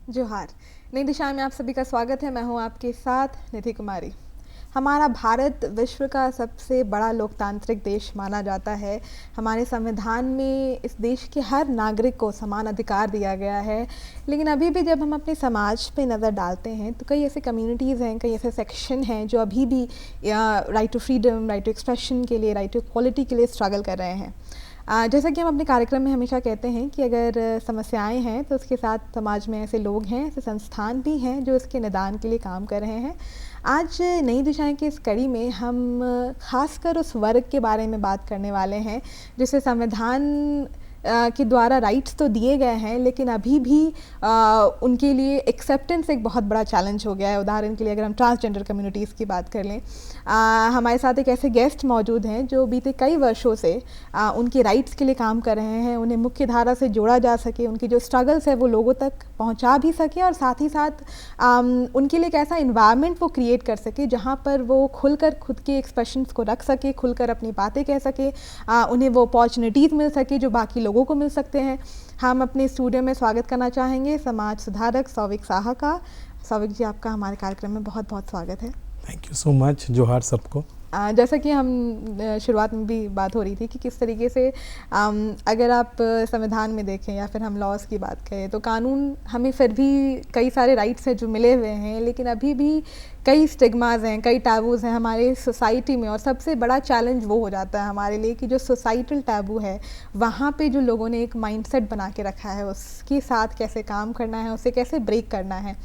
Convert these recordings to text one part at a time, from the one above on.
जोहार। नई दिशा में आप सभी का स्वागत है। मैं हूं आपके साथ निधि कुमारी। हमारा भारत विश्व का सबसे बड़ा लोकतांत्रिक देश माना जाता है। हमारे संविधान में इस देश के हर नागरिक को समान अधिकार दिया गया है। लेकिन अभी भी जब हम अपने समाज पे नज़र डालते हैं तो कई ऐसे कम्युनिटीज़ हैं, कई ऐसे सेक्शन हैं जो अभी भी right to freedom, right to expression के लिए, राइट टू इक्वालिटी के लिए स्ट्रगल कर रहे हैं। जैसा कि हम अपने कार्यक्रम में हमेशा कहते हैं कि अगर समस्याएं हैं तो उसके साथ समाज में ऐसे लोग हैं, ऐसे संस्थान भी हैं जो इसके निदान के लिए काम कर रहे हैं। आज नई दिशाएं की इस कड़ी में हम खासकर उस वर्ग के बारे में बात करने वाले हैं जिसे संविधान के द्वारा राइट्स तो दिए गए हैं लेकिन अभी भी उनके लिए एक्सेप्टेंस एक बहुत बड़ा चैलेंज हो गया है। उदाहरण के लिए अगर हम ट्रांसजेंडर कम्युनिटीज़ की बात कर लें, हमारे साथ एक ऐसे गेस्ट मौजूद हैं जो बीते कई वर्षों से उनके राइट्स के लिए काम कर रहे हैं। उन्हें मुख्य धारा से जोड़ा जा सके, उनकी जो स्ट्रगल्स है वो लोगों तक पहुंचा भी सके और साथ ही साथ उनके लिए एक ऐसा इन्वायरमेंट वो क्रिएट कर सके जहां पर वो खुलकर खुद के एक्सप्रेशंस को रख सके, खुलकर अपनी बातें कह सके, उन्हें वो अपॉर्चुनिटीज़ मिल सके जो बाकी लोगों को मिल सकते हैं। हम अपने स्टूडियो में स्वागत करना चाहेंगे समाज सुधारक सौविक साहा का। सौविक जी, आपका हमारे कार्यक्रम में बहुत बहुत स्वागत है। Thank you so much. जोहार सबको। जैसा कि हम शुरुआत में भी बात हो रही थी कि किस तरीके से अगर आप संविधान में देखें या फिर हम लॉज की बात करें तो कानून हमें फिर भी कई सारे राइट्स हैं जो मिले हुए हैं, लेकिन अभी भी कई स्टिग्मास हैं, कई टैबूज़ हैं हमारे सोसाइटी में। और सबसे बड़ा चैलेंज वो हो जाता है हमारे लिए कि जो सोसाइटल टैबू है वहाँ पे जो लोगों ने एक माइंडसेट बना के रखा है उसके साथ कैसे काम करना है, उसे कैसे ब्रेक करना है।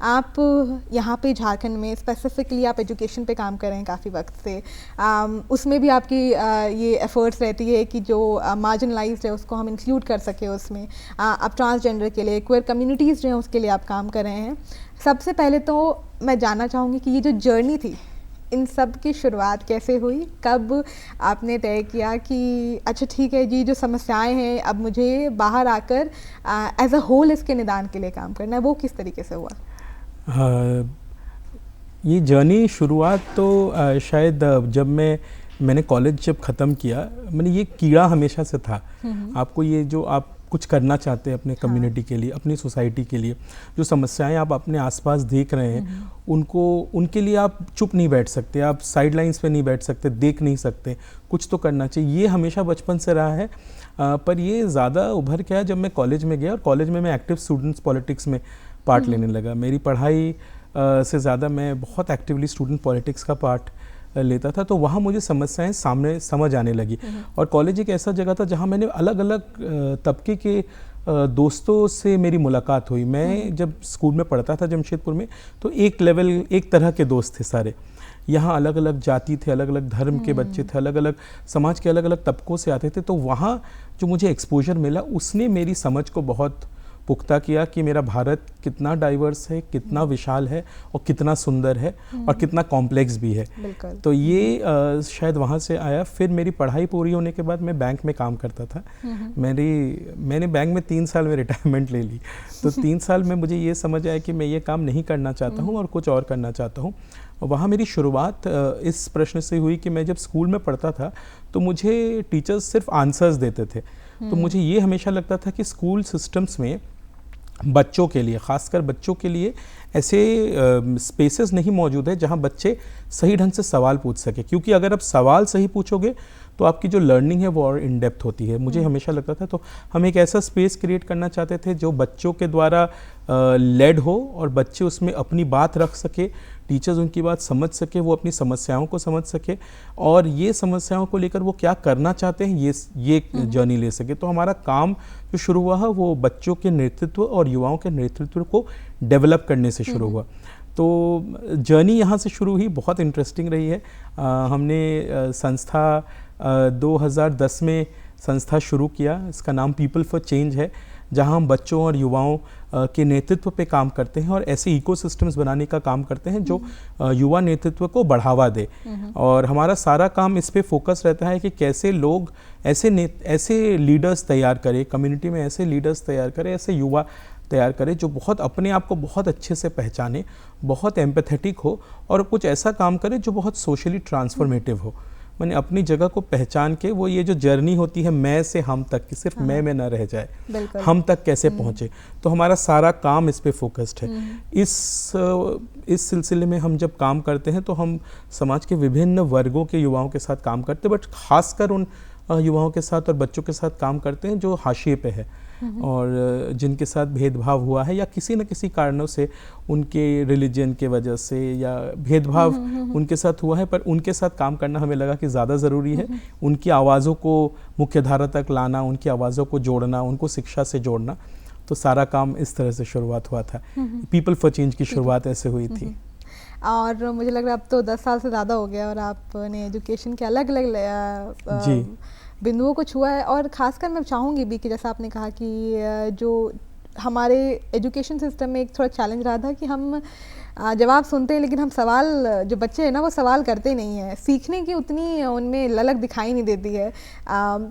आप यहाँ पे झारखंड में स्पेसिफिकली आप एजुकेशन पे काम कर रहे हैं काफ़ी वक्त से, उसमें भी आपकी ये एफर्ट्स रहती है कि जो मार्जिनलाइज्ड है उसको हम इंक्लूड कर सके उसमें। आप ट्रांसजेंडर के लिए, क्वेयर कम्युनिटीज़ जो हैं उसके लिए आप काम कर रहे हैं। सबसे पहले तो मैं जानना चाहूँगी कि ये जो जर्नी थी इन सब की शुरुआत कैसे हुई? कब आपने तय किया कि अच्छा ठीक है जी, जो समस्याएं हैं अब मुझे बाहर आकर एज अ होल इसके निदान के लिए काम करना है, वो किस तरीके से हुआ? ये जर्नी शुरुआत तो शायद जब मैंने कॉलेज जब ख़त्म किया, मैंने ये कीड़ा हमेशा से था। आपको ये जो आप कुछ करना चाहते हैं अपने कम्युनिटी के लिए, अपनी सोसाइटी के लिए, जो समस्याएं आप अपने आसपास देख रहे हैं उनके लिए आप चुप नहीं बैठ सकते, आप साइड लाइन्स पे नहीं बैठ सकते, देख नहीं सकते, कुछ तो करना चाहिए। ये हमेशा बचपन से रहा है। पर ये ज़्यादा उभर के आया जब मैं कॉलेज में गया और कॉलेज में मैं एक्टिव स्टूडेंट्स पॉलिटिक्स में पार्ट लेने लगा। मेरी पढ़ाई से ज़्यादा मैं बहुत एक्टिवली स्टूडेंट पॉलिटिक्स का पार्ट लेता था, तो वहाँ मुझे समस्याएं सामने समझ आने लगी। और कॉलेज एक ऐसा जगह था जहाँ मैंने अलग अलग तबके के दोस्तों से मेरी मुलाकात हुई। मैं जब स्कूल में पढ़ता था जमशेदपुर में, तो एक तरह के दोस्त थे सारे। यहाँ अलग अलग जाति थे, अलग अलग धर्म के बच्चे थे, अलग अलग समाज के अलग अलग तबकों से आते थे। तो वहाँ जो मुझे एक्सपोजर मिला उसने मेरी समझ को बहुत पुख्ता किया कि मेरा भारत कितना डाइवर्स है, कितना विशाल है और कितना सुंदर है और कितना कॉम्प्लेक्स भी है। तो ये शायद वहाँ से आया। फिर मेरी पढ़ाई पूरी होने के बाद मैं बैंक में काम करता था। मैंने बैंक में 3 साल में रिटायरमेंट ले ली। तो 3 साल में मुझे ये समझ आया कि मैं ये काम नहीं करना चाहता हूँ और कुछ और करना चाहता हूँ। वहाँ मेरी शुरुआत इस प्रश्न से हुई कि मैं जब स्कूल में पढ़ता था तो मुझे टीचर्स सिर्फ आंसर्स देते थे। तो मुझे ये हमेशा लगता था कि स्कूल सिस्टम्स में बच्चों के लिए, ख़ासकर बच्चों के लिए ऐसे स्पेसेस नहीं मौजूद है जहाँ बच्चे सही ढंग से सवाल पूछ सके। क्योंकि अगर आप सवाल सही पूछोगे तो आपकी जो लर्निंग है वो और इन डेप्थ होती है, मुझे हमेशा लगता था। तो हम एक ऐसा स्पेस क्रिएट करना चाहते थे जो बच्चों के द्वारा लेड हो और बच्चे उसमें अपनी बात रख सके, टीचर्स उनकी बात समझ सके, वो अपनी समस्याओं को समझ सके और ये समस्याओं को लेकर वो क्या करना चाहते हैं ये जर्नी ले सके। तो हमारा काम जो शुरू हुआ है वो बच्चों के नेतृत्व और युवाओं के नेतृत्व को डेवलप करने से शुरू हुआ। तो जर्नी यहाँ से शुरू हुई, बहुत इंटरेस्टिंग रही है। हमने संस्था 2010 में संस्था शुरू किया। इसका नाम पीपल फॉर चेंज है, जहाँ हम बच्चों और युवाओं के नेतृत्व पे काम करते हैं और ऐसे इकोसिस्टम्स बनाने का काम करते हैं जो युवा नेतृत्व को बढ़ावा दे। और हमारा सारा काम इस पे फोकस रहता है कि कैसे लोग ऐसे लीडर्स तैयार करें, कम्युनिटी में ऐसे लीडर्स तैयार करें, ऐसे युवा तैयार करें जो बहुत अपने आप को बहुत अच्छे से पहचाने, बहुत एम्पैथेटिक हो और कुछ ऐसा काम करे जो बहुत सोशली ट्रांसफॉर्मेटिव हो। मैंने अपनी जगह को पहचान के वो ये जो जर्नी होती है मैं से हम तक की, सिर्फ मैं में ना रह जाए, हम तक कैसे पहुँचे, तो हमारा सारा काम इस पे फोकस्ड है। इस सिलसिले में हम जब काम करते हैं तो हम समाज के विभिन्न वर्गों के युवाओं के साथ काम करते हैं, बट खासकर उन युवाओं के साथ और बच्चों के साथ काम करते हैं जो हाशिए पे है और जिनके साथ भेदभाव हुआ है या किसी न किसी कारणों से, उनके रिलीजन के वजह से या भेदभाव उनके साथ हुआ है, पर उनके साथ काम करना हमें लगा कि ज़्यादा ज़रूरी है। उनकी आवाज़ों को मुख्यधारा तक लाना, उनकी आवाज़ों को जोड़ना, उनको शिक्षा से जोड़ना, तो सारा काम इस तरह से शुरुआत हुआ था। पीपल फॉर चेंज की शुरुआत ऐसे हुई थी। और मुझे लग रहा है अब तो 10 साल से ज़्यादा हो गया और आपने एजुकेशन के अलग अलग बिंदुओं को छुआ है। और ख़ासकर मैं चाहूँगी भी कि जैसा आपने कहा कि जो हमारे एजुकेशन सिस्टम में एक थोड़ा चैलेंज रहा था कि हम जवाब सुनते हैं लेकिन हम सवाल, जो बच्चे हैं ना वो सवाल करते नहीं हैं, सीखने की उतनी उनमें ललक दिखाई नहीं देती है।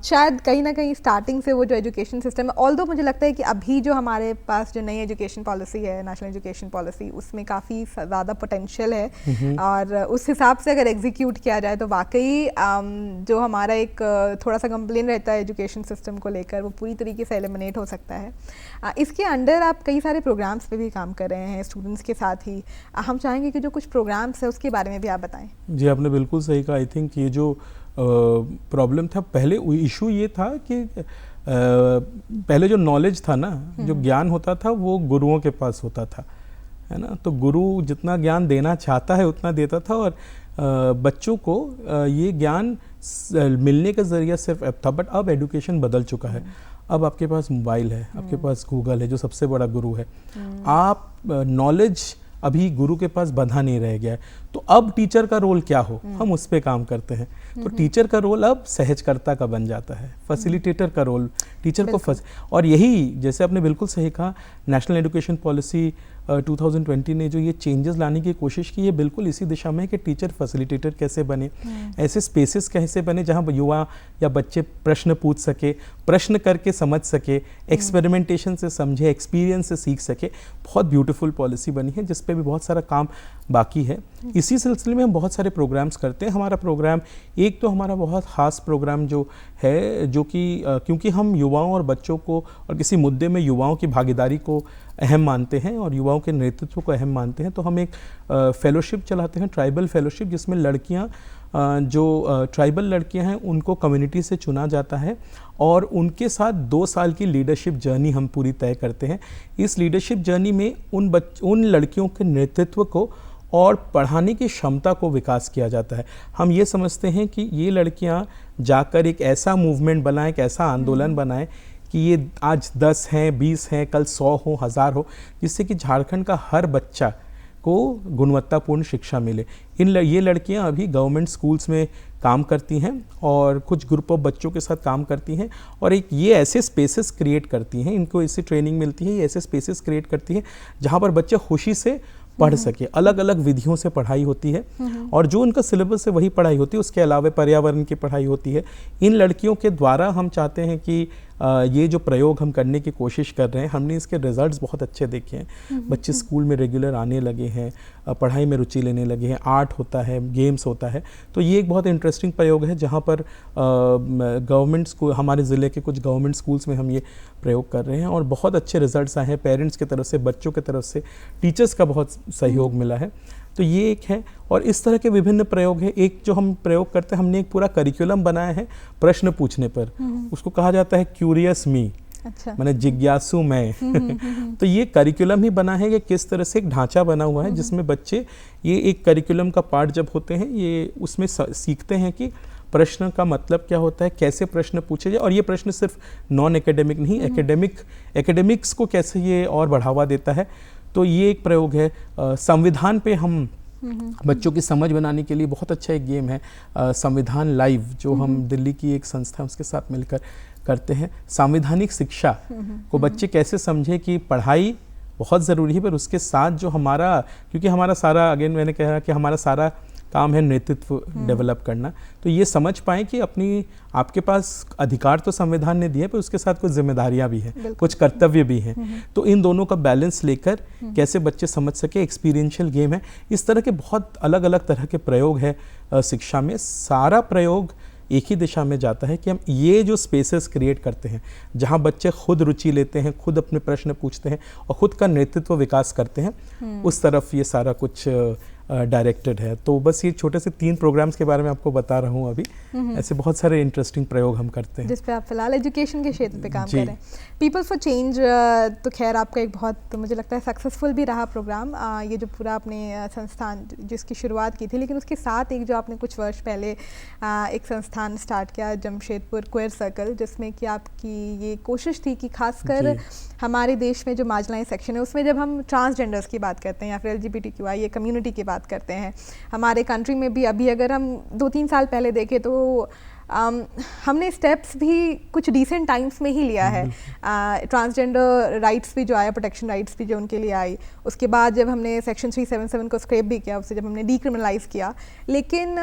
शायद कहीं ना कहीं स्टार्टिंग से वो जो एजुकेशन सिस्टम है, ऑल्दो मुझे लगता है कि अभी जो हमारे पास जो नई एजुकेशन पॉलिसी है, नेशनल एजुकेशन पॉलिसी, उसमें काफ़ी ज़्यादा पोटेंशियल है और उस हिसाब से अगर एग्जीक्यूट किया जाए तो वाकई जो हमारा एक थोड़ा सा कंप्लेन रहता है एजुकेशन सिस्टम को लेकर, वो पूरी तरीके से एलिमिनेट हो सकता है। इसके अंडर आप कई सारे प्रोग्राम्स पे भी काम कर रहे हैं स्टूडेंट्स के साथ ही। हम चाहेंगे कि जो कुछ प्रोग्राम्स है उसके बारे में भी आप बताएं। जी, आपने बिल्कुल सही कहा। आई थिंक ये जो प्रॉब्लम था, पहले इशू ये था कि पहले जो नॉलेज था ना, जो ज्ञान होता था वो गुरुओं के पास होता था, है ना। तो गुरु जितना ज्ञान देना चाहता है उतना देता था और बच्चों को ये ज्ञान मिलने का जरिया सिर्फ ऐप था। बट अब एजुकेशन बदल चुका है। अब आपके पास मोबाइल है, आपके पास गूगल है जो सबसे बड़ा गुरु है। आप नॉलेज अभी गुरु के पास बंधा नहीं रह गया है। तो अब टीचर का रोल क्या हो, हम उस पे काम करते हैं। तो टीचर का रोल अब सहजकर्ता का बन जाता है, फैसिलिटेटर का रोल टीचर को और यही, जैसे आपने बिल्कुल सही कहा, नेशनल एजुकेशन पॉलिसी 2020 ने जो ये चेंजेस लाने की कोशिश की है, बिल्कुल इसी दिशा में है कि टीचर फैसिलिटेटर कैसे बने, ऐसे स्पेसेस कैसे बने जहाँ युवा या बच्चे प्रश्न पूछ सके, प्रश्न करके समझ सके, एक्सपेरिमेंटेशन से समझे, एक्सपीरियंस से सीख सके। बहुत ब्यूटीफुल पॉलिसी बनी है जिस पे भी बहुत सारा काम बाकी है। इसी सिलसिले में हम बहुत सारे प्रोग्राम्स करते हैं। हमारा प्रोग्राम, एक तो हमारा बहुत ख़ास प्रोग्राम जो है, जो कि क्योंकि हम युवाओं और बच्चों को और किसी मुद्दे में युवाओं की भागीदारी को अहम मानते हैं और युवाओं के नेतृत्व को अहम मानते हैं, तो हम एक फेलोशिप चलाते हैं, ट्राइबल फेलोशिप, जिसमें लड़कियां, जो ट्राइबल लड़कियां हैं उनको कम्युनिटी से चुना जाता है और उनके साथ 2 साल की लीडरशिप जर्नी हम पूरी तय करते हैं। इस लीडरशिप जर्नी में उन लड़कियों के नेतृत्व को और पढ़ाने की क्षमता को विकास किया जाता है। हम ये समझते हैं कि ये लड़कियां जाकर एक ऐसा मूवमेंट बनाएं, एक ऐसा आंदोलन बनाएं कि ये आज 10 हैं, 20 हैं, कल 100 हो, 1000 हो, जिससे कि झारखंड का हर बच्चा को गुणवत्तापूर्ण शिक्षा मिले। ये लड़कियां अभी गवर्नमेंट स्कूल्स में काम करती हैं और कुछ ग्रुप ऑफ बच्चों के साथ काम करती हैं और एक ये ऐसे स्पेसेस क्रिएट करती हैं, इनको ऐसी ट्रेनिंग मिलती है, ये ऐसे स्पेसेस क्रिएट करती हैं जहाँ पर बच्चे खुशी से पढ़ सके। अलग अलग विधियों से पढ़ाई होती है और जो उनका सिलेबस है वही पढ़ाई होती है, उसके अलावा पर्यावरण की पढ़ाई होती है। इन लड़कियों के द्वारा हम चाहते हैं कि ये जो प्रयोग हम करने की कोशिश कर रहे हैं, हमने इसके रिजल्ट्स बहुत अच्छे देखे हैं। बच्चे स्कूल में रेगुलर आने लगे हैं, पढ़ाई में रुचि लेने लगे हैं, आर्ट होता है, गेम्स होता है। तो ये एक बहुत इंटरेस्टिंग प्रयोग है जहाँ पर गवर्नमेंट स्कूल, हमारे ज़िले के कुछ गवर्नमेंट स्कूल्स में हम ये प्रयोग कर रहे हैं और बहुत अच्छे रिजल्ट्स आए हैं। पेरेंट्स की तरफ से, बच्चों की तरफ से, टीचर्स का बहुत सहयोग मिला है। तो ये एक है और इस तरह के विभिन्न प्रयोग हैं। एक जो हम प्रयोग करते हैं, हमने एक पूरा करिकुलम बनाया है प्रश्न पूछने पर, उसको कहा जाता है क्यूरियस मी, अच्छा, माने जिज्ञासु मैं। तो ये करिकुलम ही बना है कि किस तरह से एक ढांचा बना हुआ है जिसमें बच्चे, ये एक करिकुलम का पार्ट जब होते हैं, ये उसमें सीखते हैं कि प्रश्न का मतलब क्या होता है, कैसे प्रश्न पूछे जाए, और ये प्रश्न सिर्फ नॉन एकेडमिक नहीं, एकेडमिक्स को कैसे ये और बढ़ावा देता है। तो ये एक प्रयोग है। संविधान पे हम बच्चों की समझ बनाने के लिए बहुत अच्छा एक गेम है संविधान लाइव, जो हम दिल्ली की एक संस्था है उसके साथ मिलकर करते हैं। संवैधानिक शिक्षा को बच्चे कैसे समझे कि पढ़ाई बहुत ज़रूरी है, पर उसके साथ जो हमारा, क्योंकि हमारा सारा, अगेन मैंने कहा कि हमारा सारा काम है नेतृत्व डेवलप करना। तो ये समझ पाएँ कि अपनी आपके पास अधिकार तो संविधान ने दिए पर उसके साथ कुछ जिम्मेदारियां भी हैं, कुछ कर्तव्य भी हैं। तो इन दोनों का बैलेंस लेकर कैसे बच्चे समझ सके, एक्सपीरियंशियल गेम है। इस तरह के बहुत अलग अलग तरह के प्रयोग है शिक्षा में। सारा प्रयोग एक ही दिशा में जाता है कि हम ये जो स्पेसेस क्रिएट करते हैं जहाँ बच्चे खुद रुचि लेते हैं, खुद अपने प्रश्न पूछते हैं और खुद का नेतृत्व विकास करते हैं, उस तरफ ये सारा कुछ डायरेक्टेड है। तो बस ये छोटे से 3 प्रोग्राम्स के बारे में आपको बता रहा हूँ अभी। ऐसे बहुत सारे इंटरेस्टिंग प्रयोग हम करते हैं जिस पे आप फिलहाल एजुकेशन के क्षेत्र पे काम कर रहे हैं। पीपल फॉर चेंज तो खैर आपका एक बहुत मुझे लगता है सक्सेसफुल भी रहा प्रोग्राम, ये जो पूरा आपने संस्थान जिसकी शुरुआत की थी, लेकिन उसके साथ एक जो आपने कुछ वर्ष पहले एक संस्थान स्टार्ट किया जमशेदपुर क्वेयर सर्कल, जिसमें कि आपकी ये कोशिश थी कि खासकर हमारे देश में जो मार्जिनलाइज सेक्शन है उसमें जब हम ट्रांसजेंडर्स की बात करते हैं या फिर LGBTQI ये कम्युनिटी की बात करते हैं, हमारे कंट्री में भी अभी अगर हम 2-3 साल पहले देखें तो हमने स्टेप्स भी कुछ डिसेंट टाइम्स में ही लिया है। ट्रांसजेंडर राइट्स भी जो आया, प्रोटेक्शन राइट्स भी जो उनके लिए आई, उसके बाद जब हमने सेक्शन 377 को स्क्रैप भी किया, उससे जब हमने डीक्रिमिनलाइज किया, लेकिन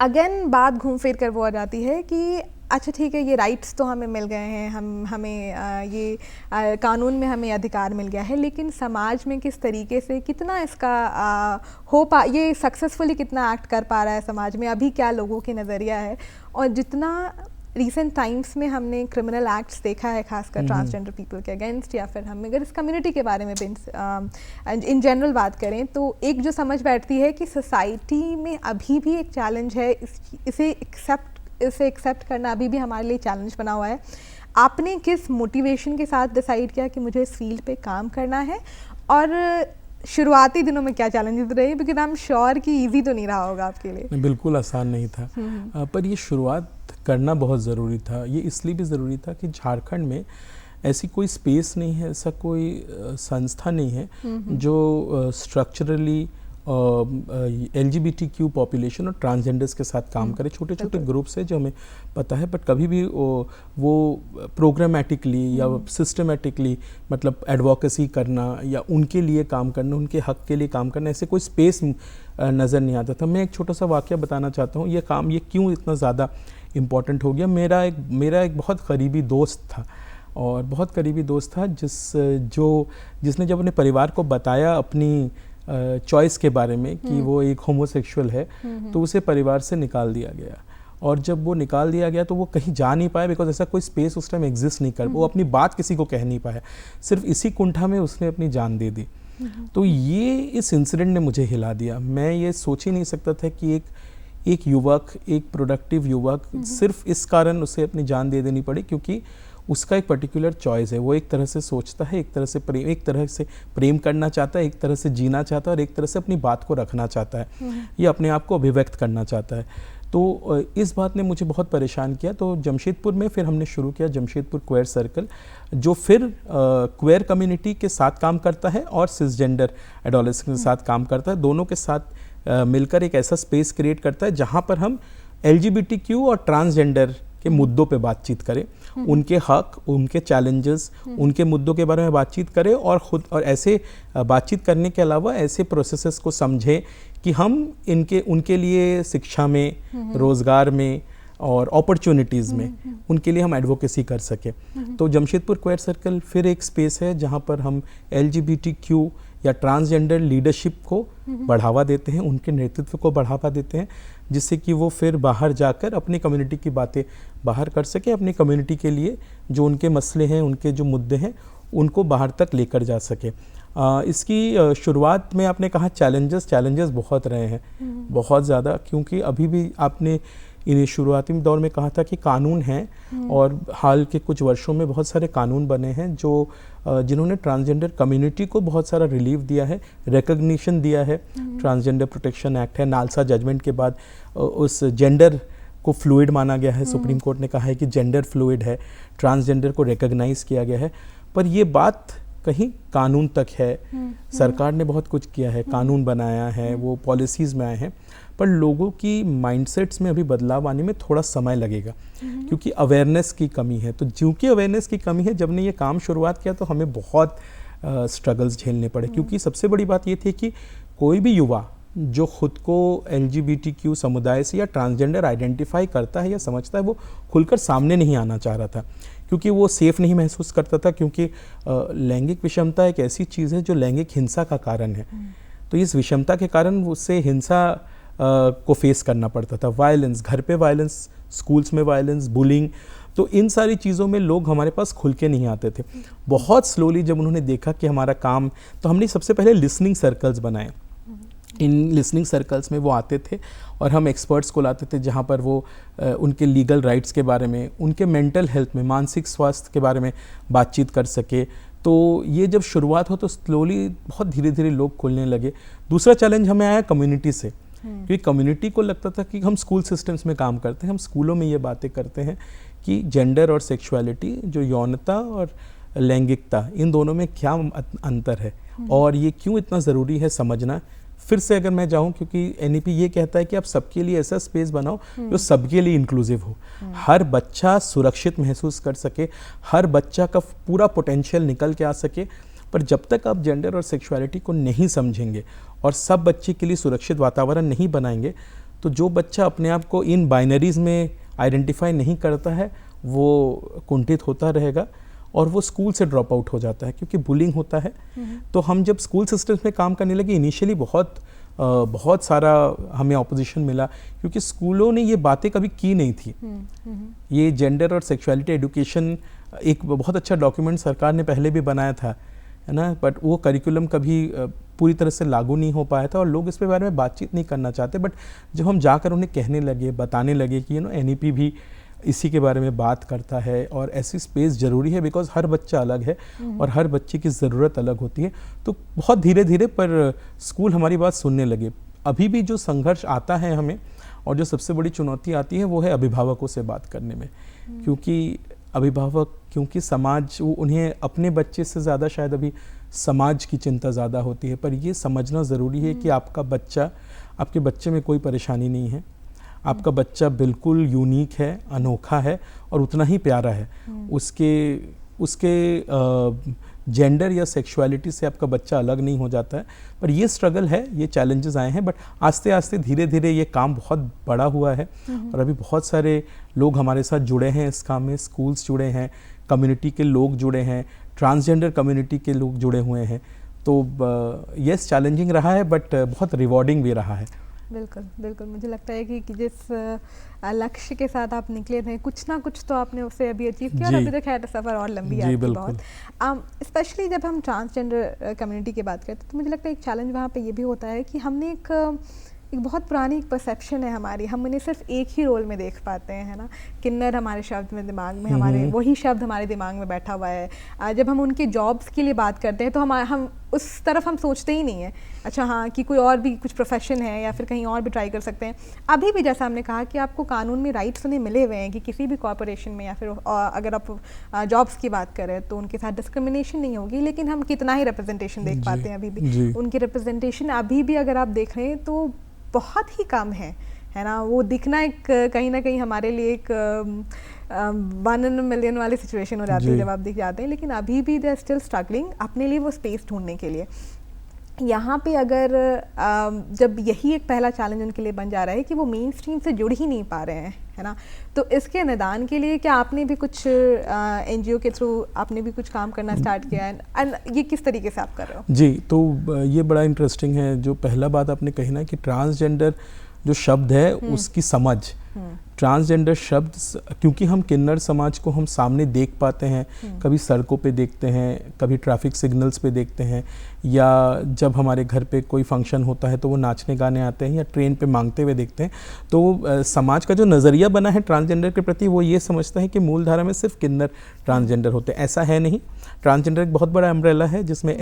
अगेन बात घूम फिर कर वो आ जाती है कि अच्छा ठीक है, ये राइट्स तो हमें मिल गए हैं, हमें ये कानून में हमें अधिकार मिल गया है, लेकिन समाज में किस तरीके से कितना इसका ये सक्सेसफुली कितना एक्ट कर पा रहा है समाज में, अभी क्या लोगों के नज़रिया है। और जितना रिसेंट टाइम्स में हमने क्रिमिनल एक्ट्स देखा है खासकर ट्रांसजेंडर पीपल के अगेंस्ट, या फिर हम अगर इस कम्युनिटी के बारे में भी इन जनरल बात करें, तो एक जो समझ बैठती है कि सोसाइटी में अभी भी एक चैलेंज है, इसे एक्सेप्ट करना अभी भी हमारे लिए चैलेंज बना हुआ है। आपने किस मोटिवेशन के साथ डिसाइड किया कि मुझे इस फील्ड पे काम करना है, और शुरुआती दिनों में क्या चैलेंजेस रहे, बिकॉज आई एम श्योर कि इजी तो नहीं रहा होगा आपके लिए। बिल्कुल आसान नहीं था, पर ये शुरुआत करना बहुत ज़रूरी था। ये इसलिए भी ज़रूरी था कि झारखंड में ऐसी कोई स्पेस नहीं है, ऐसा कोई संस्था नहीं है जो स्ट्रक्चरली LGBTQ पॉपुलेशन और ट्रांसजेंडर्स के साथ काम करे। छोटे छोटे ग्रुप्स है जो हमें पता है, बट कभी भी वो प्रोग्रामेटिकली या सिस्टमेटिकली मतलब एडवोकेसी करना या उनके लिए काम करना, उनके हक के लिए काम करना, ऐसे कोई स्पेस नज़र नहीं आता था। मैं एक छोटा सा वाक़या बताना चाहता हूँ, ये काम ये क्यों इतना ज़्यादा इम्पॉर्टेंट हो गया। मेरा एक बहुत करीबी दोस्त था, और बहुत करीबी दोस्त था जिसने जब अपने परिवार को बताया अपनी चॉइस के बारे में कि वो एक होमोसेक्सुअल है, तो उसे परिवार से निकाल दिया गया। और जब वो निकाल दिया गया तो वो कहीं जा नहीं पाया, बिकॉज ऐसा कोई स्पेस उस टाइम एग्जिस्ट नहीं कर, वो अपनी बात किसी को कह नहीं पाया, सिर्फ इसी कुंठा में उसने अपनी जान दे दी। तो ये इस इंसिडेंट ने मुझे हिला दिया। मैं ये सोच ही नहीं सकता था कि एक युवक, एक प्रोडक्टिव युवक सिर्फ इस कारण उसे अपनी जान दे देनी पड़ी क्योंकि उसका एक पर्टिकुलर चॉइस है। वो एक तरह से सोचता है, एक तरह से प्रेम करना चाहता है, एक तरह से जीना चाहता है और एक तरह से अपनी बात को रखना चाहता है, ये अपने आप को अभिव्यक्त करना चाहता है। तो इस बात ने मुझे बहुत परेशान किया। तो जमशेदपुर में फिर हमने शुरू किया जमशेदपुर क्वेयर सर्कल, जो फिर क्वेयर कम्युनिटी के साथ काम करता है और सिसजेंडर एडोलेसेंट के साथ काम करता है। दोनों के साथ मिलकर एक ऐसा स्पेस क्रिएट करता है जहाँ पर हम LGBTQ और ट्रांसजेंडर के मुद्दों पे बातचीत करें, उनके हक, उनके चैलेंजेस, उनके मुद्दों के बारे में बातचीत करें, और ऐसे बातचीत करने के अलावा ऐसे प्रोसेसेस को समझें कि हम उनके लिए शिक्षा में, रोज़गार में और अपॉर्चुनिटीज़ में उनके लिए हम एडवोकेसी कर सकें। तो जमशेदपुर क्वेयर सर्कल फिर एक स्पेस है जहाँ पर हम LGBTQ या ट्रांसजेंडर लीडरशिप को बढ़ावा देते हैं, उनके नेतृत्व को बढ़ावा देते हैं, जिससे कि वो फिर बाहर जाकर अपनी कम्युनिटी की बातें बाहर कर सके, अपनी कम्युनिटी के लिए जो उनके मसले हैं, उनके जो मुद्दे हैं, उनको बाहर तक लेकर जा सके। इसकी शुरुआत में आपने कहा चैलेंजेस बहुत रहे हैं, बहुत ज़्यादा, क्योंकि अभी भी आपने इन शुरुआती दौर में कहा था कि कानून हैं और हाल के कुछ वर्षों में बहुत सारे कानून बने हैं जिन्होंने ट्रांसजेंडर कम्युनिटी को बहुत सारा रिलीफ दिया है, रिकग्निशन दिया है। ट्रांसजेंडर प्रोटेक्शन एक्ट है, नालसा जजमेंट के बाद उस जेंडर को फ्लूइड माना गया है, सुप्रीम कोर्ट ने कहा है कि जेंडर फ्लूइड है, ट्रांसजेंडर को रिकग्नाइज किया गया है। पर ये बात कहीं कानून तक है। सरकार ने बहुत कुछ किया है, कानून बनाया है, वो पॉलिसीज़ में आए हैं, पर लोगों की माइंडसेट्स में अभी बदलाव आने में थोड़ा समय लगेगा क्योंकि अवेयरनेस की कमी है। तो क्योंकि अवेयरनेस की कमी है, जब ने ये काम शुरुआत किया तो हमें बहुत स्ट्रगल्स झेलने पड़े, क्योंकि सबसे बड़ी बात ये थी कि कोई भी युवा जो खुद को LGBTQ समुदाय से या ट्रांसजेंडर आइडेंटिफाई करता है या समझता है, वो खुलकर सामने नहीं आना चाह रहा था, क्योंकि वो सेफ नहीं महसूस करता था, क्योंकि लैंगिक विषमता एक ऐसी चीज़ है जो लैंगिक हिंसा का कारण है। तो इस विषमता के कारण उससे हिंसा को फेस करना पड़ता था, वायलेंस, घर पे वायलेंस, स्कूल्स में वायलेंस, बुलिंग। तो इन सारी चीज़ों में लोग हमारे पास खुल के नहीं आते थे। बहुत स्लोली जब उन्होंने देखा कि हमारा काम, तो हमने सबसे पहले लिसनिंग सर्कल्स बनाए। इन लिसनिंग सर्कल्स में वो आते थे और हम एक्सपर्ट्स को लाते थे, जहाँ पर वो उनके लीगल राइट्स के बारे में, उनके मेंटल हेल्थ में, मानसिक स्वास्थ्य के बारे में बातचीत कर सके। तो ये जब शुरुआत हो तो स्लोली बहुत धीरे धीरे लोग खुलने लगे। दूसरा चैलेंज हमें आया कम्युनिटी से, क्योंकि कम्युनिटी को लगता था कि हम स्कूल सिस्टम्स में काम करते हैं, हम स्कूलों में ये बातें करते हैं कि जेंडर और सेक्सुअलिटी, जो यौनता और लैंगिकता, इन दोनों में क्या अंतर है और ये क्यों इतना ज़रूरी है समझना। फिर से अगर मैं जाऊं, क्योंकि NEP ये कहता है कि आप सबके लिए ऐसा स्पेस बनाओ जो सबके लिए इंक्लूसिव हो, हर बच्चा सुरक्षित महसूस कर सके, हर बच्चा का पूरा पोटेंशियल निकल के आ सके। पर जब तक आप जेंडर और सेक्सुअलिटी को नहीं समझेंगे और सब बच्चे के लिए सुरक्षित वातावरण नहीं बनाएंगे, तो जो बच्चा अपने आप को इन बाइनरीज में आइडेंटिफाई नहीं करता है वो कुंठित होता रहेगा और वो स्कूल से ड्रॉप आउट हो जाता है, क्योंकि बुलिंग होता है। तो हम जब स्कूल सिस्टम्स में काम करने लगे, इनिशियली बहुत सारा हमें ऑपोजिशन मिला, क्योंकि स्कूलों ने ये बातें कभी की नहीं थी। ये जेंडर और सेक्सुअलिटी एजुकेशन एक बहुत अच्छा डॉक्यूमेंट सरकार ने पहले भी बनाया था, है ना, बट वो करिकुलम कभी पूरी तरह से लागू नहीं हो पाया था और लोग इस पे बारे में बातचीत नहीं करना चाहते। बट जब हम जाकर उन्हें कहने लगे, बताने लगे कि NEP भी इसी के बारे में बात करता है और ऐसी स्पेस ज़रूरी है, बिकॉज हर बच्चा अलग है और हर बच्चे की ज़रूरत अलग होती है, तो बहुत धीरे धीरे पर स्कूल हमारी बात सुनने लगे। अभी भी जो संघर्ष आता है हमें और जो सबसे बड़ी चुनौती आती है वो है अभिभावकों से बात करने में, क्योंकि समाज, उन्हें अपने बच्चे से ज़्यादा शायद अभी समाज की चिंता ज़्यादा होती है। पर ये समझना ज़रूरी है कि आपके बच्चे में कोई परेशानी नहीं है, आपका बच्चा बिल्कुल यूनिक है, अनोखा है और उतना ही प्यारा है। उसके जेंडर या सेक्सुअलिटी से आपका बच्चा अलग नहीं हो जाता है। पर ये स्ट्रगल है, ये चैलेंजेस आए हैं, बट आस्ते आस्ते धीरे धीरे ये काम बहुत बड़ा हुआ है और अभी बहुत सारे लोग हमारे साथ जुड़े हैं इस काम में। स्कूल्स जुड़े हैं, कम्युनिटी के लोग जुड़े हैं, ट्रांसजेंडर कम्युनिटी के लोग जुड़े हुए हैं। तो यस, चैलेंजिंग रहा है बट बहुत रिवॉर्डिंग भी रहा है। बिल्कुल बिल्कुल, मुझे लगता है कि जिस लक्ष्य के साथ आप निकले थे, कुछ ना कुछ तो आपने उससे अभी अचीव किया और अभी तो खैर सफ़र और लंबी है आपकी बहुत। स्पेशली जब हम ट्रांसजेंडर कम्युनिटी की बात करते हैं तो मुझे लगता है एक चैलेंज वहाँ पे ये भी होता है कि हमने एक बहुत पुरानी एक परसेप्शन है हमारी, हम उन्हें सिर्फ एक ही रोल में देख पाते हैं, है ना। किन्नर हमारे शब्द में, दिमाग में, हमारे वही शब्द हमारे दिमाग में बैठा हुआ है। जब हम उनके जॉब्स के लिए बात करते हैं तो हम उस तरफ हम सोचते ही नहीं है, अच्छा हाँ, कि कोई और भी कुछ प्रोफेशन है या फिर कहीं और भी ट्राई कर सकते हैं। अभी भी जैसा हमने कहा कि आपको कानून में राइट्स उन्हें मिले हुए हैं कि किसी भी कॉर्पोरेशन में या फिर अगर आप जॉब्स की बात करें तो उनके साथ डिस्क्रिमिनेशन नहीं होगी, लेकिन हम कितना ही रिप्रेजेंटेशन देख पाते हैं अभी भी। उनकी रिप्रेजेंटेशन अभी भी अगर आप देख रहे हैं तो बहुत ही कम है ना। वो दिखना एक कहीं ना कहीं हमारे लिए एक 1 in a million वाली सिचुएशन हो जाती है जब आप दिख जाते हैं, लेकिन अभी भी दे आर स्टिल स्ट्रगलिंग अपने लिए वो स्पेस ढूंढने के लिए। यहाँ पे अगर जब यही एक पहला चैलेंज उनके लिए बन जा रहा है कि वो मेन स्ट्रीम से जुड़ ही नहीं पा रहे हैं, है ना, तो इसके निदान के लिए क्या आपने भी कुछ NGO के थ्रू आपने भी कुछ काम करना स्टार्ट किया है, एंड ये किस तरीके से आप कर रहे हो? जी, तो ये बड़ा इंटरेस्टिंग है जो पहला बात आपने कही ना कि ट्रांसजेंडर जो शब्द है उसकी समझ, ट्रांसजेंडर शब्द, क्योंकि हम किन्नर समाज को हम सामने देख पाते हैं, कभी सड़कों पे देखते हैं, कभी ट्रैफिक सिग्नल्स पे देखते हैं, या जब हमारे घर पे कोई फंक्शन होता है तो वो नाचने गाने आते हैं या ट्रेन पे मांगते हुए देखते हैं। तो समाज का जो नज़रिया बना है ट्रांसजेंडर के प्रति वो ये समझता है कि मूल धारा में सिर्फ किन्नर ट्रांसजेंडर होते हैं। ऐसा है नहीं, ट्रांसजेंडर एक बहुत बड़ा अम्ब्रेला है जिसमें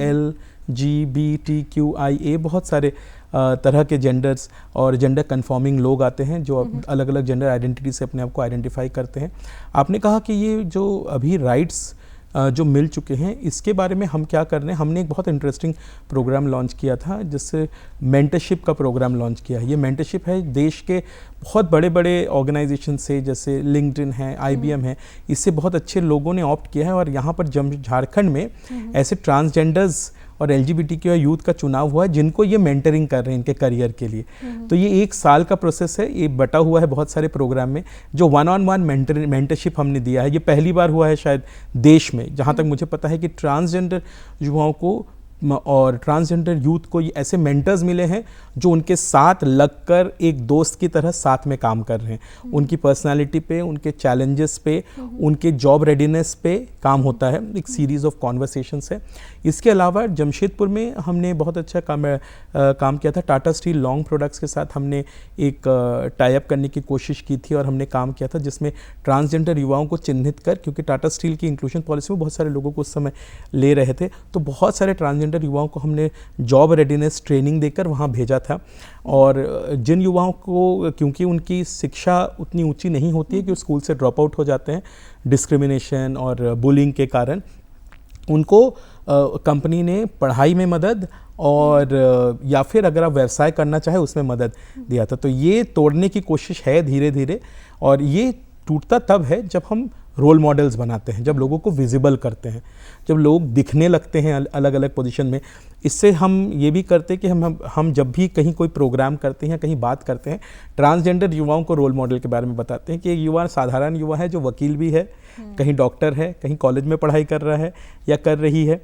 LGBTQIA बहुत सारे तरह के जेंडर्स और जेंडर कन्फर्मिंग लोग आते हैं जो अलग अलग जेंडर आइडेंटिटी से अपने आप को आइडेंटिफाई करते हैं। आपने कहा कि ये जो अभी राइट्स जो मिल चुके हैं इसके बारे में हम क्या कर रहे हैं, हमने एक बहुत इंटरेस्टिंग प्रोग्राम लॉन्च किया था जिससे मेंटरशिप का प्रोग्राम लॉन्च किया है। ये मेंटरशिप है देश के बहुत बड़े बड़े ऑर्गेनाइजेशन से, जैसे लिंक्डइन है, IBM है, इससे बहुत अच्छे लोगों ने ऑप्ट किया है और यहाँ पर झारखंड में ऐसे ट्रांसजेंडर्स और LGBTQ यूथ का चुनाव हुआ है जिनको ये मेंटरिंग कर रहे हैं इनके करियर के लिए। तो ये 1 साल का प्रोसेस है, ये बटा हुआ है बहुत सारे प्रोग्राम में, जो 1-on-1 मेंटरशिप हमने दिया है। ये पहली बार हुआ है शायद देश में, जहाँ तक मुझे पता है कि ट्रांसजेंडर युवाओं को और ट्रांसजेंडर यूथ को ये ऐसे मेंटर्स मिले हैं जो उनके साथ लगकर एक दोस्त की तरह साथ में काम कर रहे हैं। उनकी पर्सनालिटी पे, उनके चैलेंजेस पे, उनके जॉब रेडीनेस पे काम होता है। एक सीरीज़ ऑफ कॉन्वर्सेशंस है। इसके अलावा जमशेदपुर में हमने बहुत अच्छा काम किया था। टाटा स्टील लॉन्ग प्रोडक्ट्स के साथ हमने एक टाई अप करने की कोशिश की थी और हमने काम किया था जिसमें ट्रांसजेंडर युवाओं को चिन्हित कर, क्योंकि टाटा स्टील की इंक्लूजन पॉलिसी में बहुत सारे लोगों को उस समय ले रहे थे, तो बहुत सारे ट्रांसजेंडर युवाओं को हमने जॉब रेडीनेस ट्रेनिंग देकर वहाँ भेजा था। और जिन युवाओं को, क्योंकि उनकी शिक्षा उतनी ऊंची नहीं होती है कि वो स्कूल से ड्रॉप आउट हो जाते हैं डिस्क्रिमिनेशन और बुलिंग के कारण, उनको कंपनी ने पढ़ाई में मदद और या फिर अगर आप व्यवसाय करना चाहे उसमें मदद दिया था। तो ये तोड़ने की कोशिश है धीरे धीरे, और ये टूटता तब है जब हम रोल मॉडल्स बनाते हैं, जब लोगों को विजिबल करते हैं, जब लोग दिखने लगते हैं अलग अलग पोजीशन में। इससे हम ये भी करते हैं कि हम जब भी कहीं कोई प्रोग्राम करते हैं या कहीं बात करते हैं, ट्रांसजेंडर युवाओं को रोल मॉडल के बारे में बताते हैं कि एक युवा साधारण युवा है जो वकील भी है, कहीं डॉक्टर है, कहीं कॉलेज में पढ़ाई कर रहा है या कर रही है।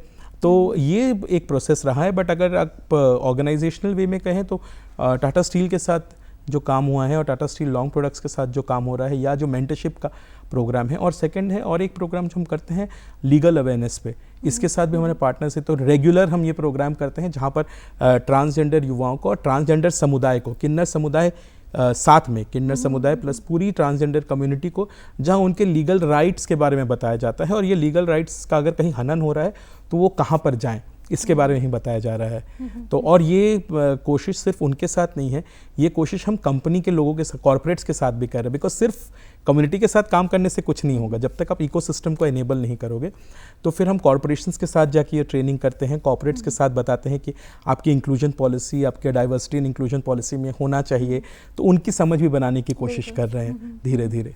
तो ये एक प्रोसेस रहा है। बट अगर आप ऑर्गेनाइजेशनल वे में कहें तो टाटा स्टील के साथ जो काम हुआ है और टाटा स्टील लॉन्ग प्रोडक्ट्स के साथ जो काम हो रहा है, या जो मेंटरशिप का प्रोग्राम है, और सेकंड है और एक प्रोग्राम जो हम करते हैं लीगल अवेयरनेस पे, इसके साथ भी हमारे पार्टनर्स है। तो रेगुलर हम ये प्रोग्राम करते हैं जहाँ पर ट्रांसजेंडर युवाओं को और ट्रांसजेंडर समुदाय को, किन्नर समुदाय साथ में, किन्नर समुदाय प्लस पूरी ट्रांसजेंडर कम्युनिटी को, जहाँ उनके लीगल राइट्स के बारे में बताया जाता है, और ये लीगल राइट्स का अगर कहीं हनन हो रहा है तो वो कहाँ पर जाएं, इसके बारे में ही बताया जा रहा है। तो और ये कोशिश सिर्फ उनके साथ नहीं है, ये कोशिश हम कंपनी के लोगों के साथ, कॉर्पोरेट्स के साथ भी कर रहे हैं। बिकॉज सिर्फ कम्युनिटी के साथ काम करने से कुछ नहीं होगा, जब तक आप इकोसिस्टम को एनेबल नहीं करोगे। तो फिर हम कॉर्पोरेशंस के साथ जाके ये ट्रेनिंग करते हैं, कॉर्पोरेट्स के साथ बताते हैं कि आपकी इंक्लूजन पॉलिसी, आपके डाइवर्सिटी एंड इंक्लूजन पॉलिसी में होना चाहिए। तो उनकी समझ भी बनाने की कोशिश कर रहे हैं धीरे धीरे।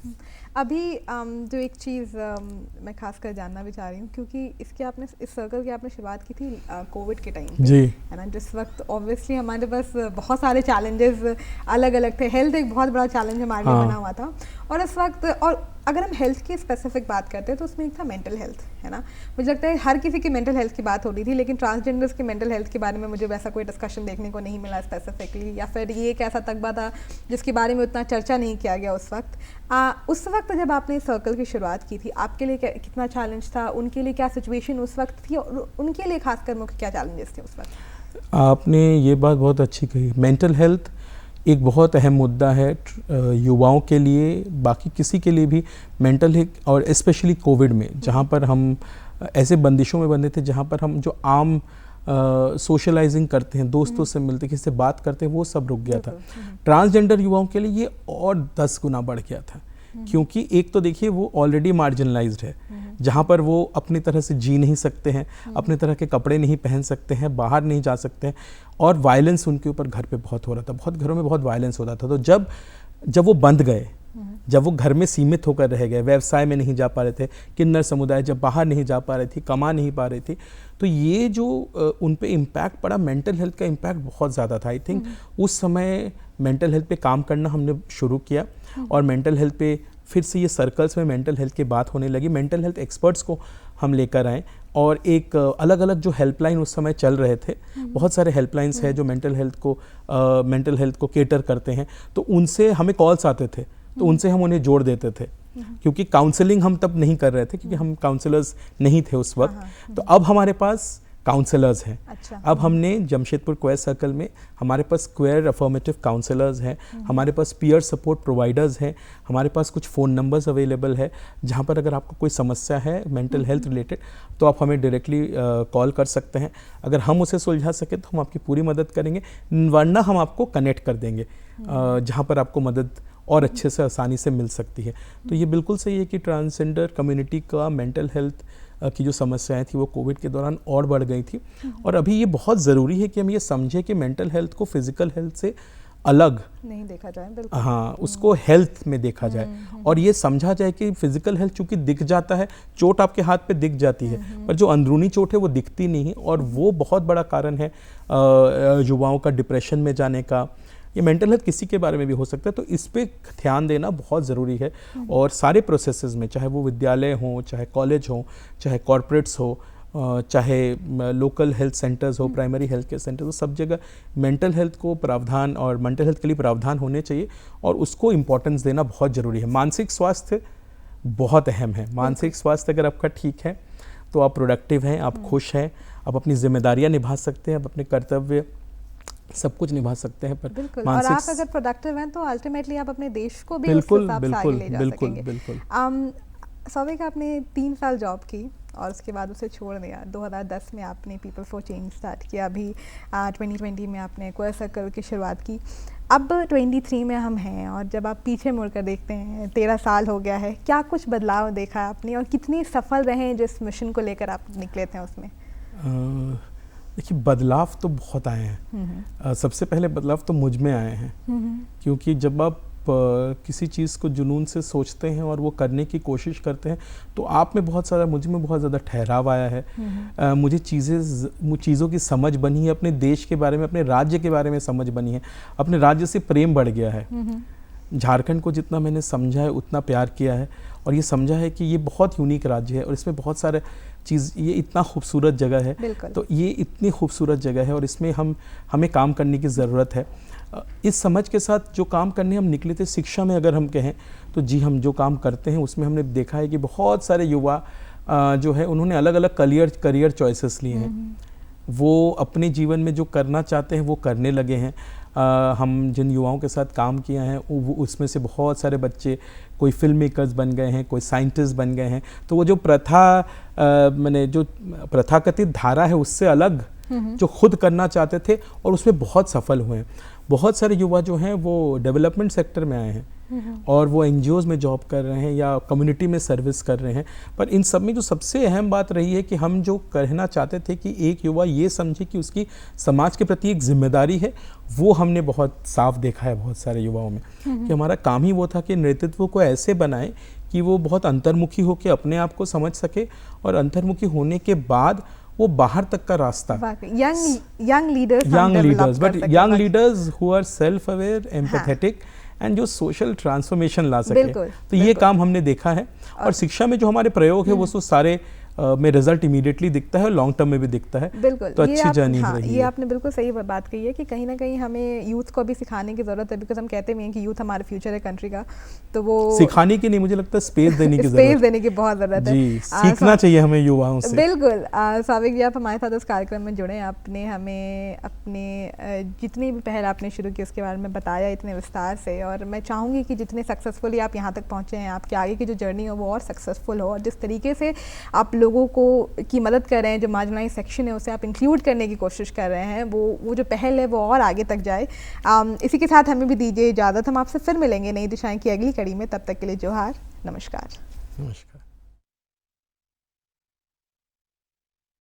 अभी जो एक चीज़ मैं खास कर जानना भी चाह रही हूँ, क्योंकि इस सर्कल की आपने शुरुआत की थी कोविड के टाइम पे, जी, है ना, जिस वक्त ऑब्वियसली हमारे पास बहुत सारे चैलेंजेस अलग अलग थे। हेल्थ एक बहुत बड़ा चैलेंज हमारे लिए बना हुआ था, और इस वक्त, और अगर हम हेल्थ की स्पेसिफिक बात करते हैं तो उसमें एक था मेंटल हेल्थ, है ना। मुझे लगता है हर किसी की मेंटल हेल्थ की बात हो रही थी, लेकिन ट्रांसजेंडर्स की मेंटल हेल्थ के बारे में मुझे वैसा कोई डिस्कशन देखने को नहीं मिला स्पेसिफिकली, या फिर ये एक ऐसा तगबा था जिसके बारे में उतना चर्चा नहीं किया गया उस वक्त। उस वक्त जब आपने सर्कल की शुरुआत की थी, आपके लिए कितना चैलेंज था, उनके लिए क्या सिचुएशन उस वक्त थी, और उनके लिए खासकर मुख्य क्या चैलेंजेस थे उस वक्त? आपने ये बात बहुत अच्छी कही। मेंटल हेल्थ एक बहुत अहम मुद्दा है युवाओं के लिए, बाकी किसी के लिए भी। मेंटल हेल्थ, और स्पेशली कोविड में, जहाँ पर हम ऐसे बंदिशों में बंधे थे, जहाँ पर हम जो आम सोशलाइजिंग करते हैं, दोस्तों से मिलते, किसी से बात करते हैं, वो सब रुक गया था। ट्रांसजेंडर युवाओं के लिए ये और 10 गुना बढ़ गया था, क्योंकि एक तो देखिए वो ऑलरेडी मार्जिनलाइज्ड है, जहाँ पर वो अपनी तरह से जी नहीं सकते हैं, अपने तरह के कपड़े नहीं पहन सकते हैं, बाहर नहीं जा सकते हैं, और वायलेंस उनके ऊपर घर पे बहुत हो रहा था, बहुत घरों में बहुत वायलेंस होता था। तो जब वो बंद गए, जब वो घर में सीमित होकर रह गए, व्यवसाय में नहीं जा पा रहे थे, किन्नर समुदाय जब बाहर नहीं जा पा रही थी, कमा नहीं पा रही थी, तो ये जो उन पे इम्पैक्ट पड़ा, मेंटल हेल्थ का इम्पैक्ट बहुत ज़्यादा था। आई थिंक उस समय मेंटल हेल्थ पे काम करना हमने शुरू किया, और मेंटल हेल्थ पे फिर से ये सर्कल्स में मेंटल हेल्थ की बात होने लगी। मेंटल हेल्थ एक्सपर्ट्स को हम लेकर आए, और एक अलग अलग जो हेल्पलाइन उस समय चल रहे थे, बहुत सारे हेल्पलाइंस हैं जो मेंटल हेल्थ को केटर करते हैं, तो उनसे हमें कॉल्स आते थे, तो उनसे हम उन्हें जोड़ देते थे, क्योंकि काउंसलिंग हम तब नहीं कर रहे थे, क्योंकि हम काउंसलर्स नहीं थे उस वक्त। तो अब हमारे पास काउंसलर्स हैं। अच्छा। अब हमने जमशेदपुर क्वेयर सर्कल में हमारे पास क्वेयर अफर्मेटिव काउंसलर्स हैं, हमारे पास पीयर सपोर्ट प्रोवाइडर्स हैं, हमारे पास कुछ फ़ोन नंबर्स अवेलेबल है, जहां पर अगर आपको कोई समस्या है मेंटल हेल्थ रिलेटेड, तो आप हमें डायरेक्टली कॉल कर सकते हैं। अगर हम उसे सुलझा सके तो हम आपकी पूरी मदद करेंगे, वरना हम आपको कनेक्ट कर देंगे जहाँ पर आपको मदद और अच्छे से आसानी से मिल सकती है। तो ये बिल्कुल सही है कि ट्रांसजेंडर कम्युनिटी का मेंटल हेल्थ की जो समस्याएं थी वो कोविड के दौरान और बढ़ गई थी, और अभी ये बहुत ज़रूरी है कि हम ये समझें कि मेंटल हेल्थ को फिज़िकल हेल्थ से अलग नहीं देखा जाए, बिल्कुल। हाँ, उसको हेल्थ में देखा जाए और ये समझा जाए कि फिजिकल हेल्थ चूंकि दिख जाता है, चोट आपके हाथ पे दिख जाती है, पर जो अंदरूनी चोट है वो दिखती नहीं है और वो बहुत बड़ा कारण है युवाओं का डिप्रेशन में जाने का। ये मेंटल हेल्थ किसी के बारे में भी हो सकता है, तो इस पे ध्यान देना बहुत ज़रूरी है। और सारे प्रोसेसेस में, चाहे वो विद्यालय हो, चाहे कॉलेज हो, चाहे कॉरपोरेट्स हो, चाहे लोकल हेल्थ सेंटर्स हो, प्राइमरी हेल्थ केयर सेंटर्स हो, सब जगह मेंटल हेल्थ को प्रावधान और मेंटल हेल्थ के लिए प्रावधान होने चाहिए और उसको इम्पोर्टेंस देना बहुत ज़रूरी है। मानसिक स्वास्थ्य बहुत अहम है। मानसिक स्वास्थ्य अगर आपका ठीक है तो आप प्रोडक्टिव हैं, आप खुश हैं, आप अपनी जिम्मेदारियां निभा सकते हैं, आप अपने कर्तव्य सब कुछ निभा सकते हैं। पर बिल्कुल, और आप अगर प्रोडक्टिव हैं तो अल्टीमेटली आप अपने देश को भी उस हिसाब से आगे ले जा सकेंगे। बिल्कुल। सौविक, आपने 3 साल जॉब की और उसके बाद उसे छोड़ दिया। 2010 में आपने पीपल फॉर चेंज स्टार्ट किया, अभी 2020 में आपने क्वेयर सर्कल की शुरुआत की। अब 23 में हम हैं और जब आप पीछे मुड़कर देखते हैं, 13 साल हो गया है, क्या कुछ बदलाव देखा आपने और कितनी सफल रहे जिस मिशन को लेकर आप निकले थे उसमें? देखिए, बदलाव तो बहुत आए हैं। सबसे पहले बदलाव तो मुझ में आए हैं, क्योंकि जब आप किसी चीज़ को जुनून से सोचते हैं और वो करने की कोशिश करते हैं तो आप में बहुत सारा, मुझ में बहुत ज़्यादा ठहराव आया है। मुझे चीज़ों की समझ बनी है, अपने देश के बारे में, अपने राज्य के बारे में समझ बनी है, अपने राज्य से प्रेम बढ़ गया है। झारखंड को जितना मैंने समझा है उतना प्यार किया है और ये समझा है कि ये बहुत यूनिक राज्य है और इसमें बहुत सारे चीज़, ये इतना खूबसूरत जगह है, तो ये इतनी खूबसूरत जगह है और इसमें हमें काम करने की ज़रूरत है। इस समझ के साथ जो काम करने हम निकले थे, शिक्षा में अगर हम कहें तो जी, हम जो काम करते हैं उसमें हमने देखा है कि बहुत सारे युवा जो है उन्होंने अलग अलग करियर चॉइसेस लिए हैं। वो अपने जीवन में जो करना चाहते हैं वो करने लगे हैं। हम जिन युवाओं के साथ काम किया है वो उसमें से बहुत सारे बच्चे कोई फिल्म मेकर्स बन गए हैं, कोई साइंटिस्ट बन गए हैं। तो वो जो जो प्रथाकथित धारा है उससे अलग जो खुद करना चाहते थे और उसमें बहुत सफल हुए हैं। बहुत सारे युवा जो हैं वो डेवलपमेंट सेक्टर में आए हैं और वो एनजीओज़ में जॉब कर रहे हैं या कम्युनिटी में सर्विस कर रहे हैं। पर इन सब में जो सबसे अहम बात रही है कि हम जो कहना चाहते थे कि एक युवा ये समझे कि उसकी समाज के प्रति एक जिम्मेदारी है, वो हमने बहुत साफ देखा है बहुत सारे युवाओं में कि हमारा काम ही वो था कि नेतृत्व को ऐसे बनाए कि वो बहुत अंतर्मुखी होकर अपने आप को समझ सके और अंतर्मुखी होने के बाद वो बाहर तक का रास्ता, young leaders who are self aware, empathetic and जो सोशल ट्रांसफॉर्मेशन ला सके। तो ये काम हमने देखा है और शिक्षा में जो हमारे प्रयोग है वो तो सारे में रिजल्ट इमीडिएटली दिखता है और लॉन्ग टर्म में भी दिखता है। बिल्कुल, तो अच्छी जर्नी रही है। ये आपने बिल्कुल सही बात कही है कि कहीं ना कहीं हमें यूथ को भी सिखाने की जरूरत है, बिकॉज हम कहते भी हैं कि यूथ हमारा फ्यूचर है कंट्री का। तो वो सिखाने की नहीं, मुझे लगता है स्पेस देने की बहुत जरूरत है। सीखना चाहिए हमें युवाओं से। बिल्कुल। सौविक जी, आप हमारे साथ इस कार्यक्रम में जुड़े, आपने हमें अपने जितनी भी पहल आपने शुरू की उसके बारे में बताया इतने विस्तार से, और मैं चाहूँगी कि जितने सक्सेसफुली आप यहाँ तक पहुँचे हैं, आपके आगे की जो जर्नी हो वो और सक्सेसफुल हो और जिस तरीके से आप लोगों को की मदद कर रहे हैं, जो मार्जिनलाइज सेक्शन है उसे आप इंक्लूड करने की कोशिश कर रहे हैं, वो जो पहल है वो और आगे तक जाए। इसी के साथ हमें भी दीजिए इजाज़त। हम आपसे फिर मिलेंगे नई दिशाएं की अगली कड़ी में। तब तक के लिए जोहार, नमस्कार।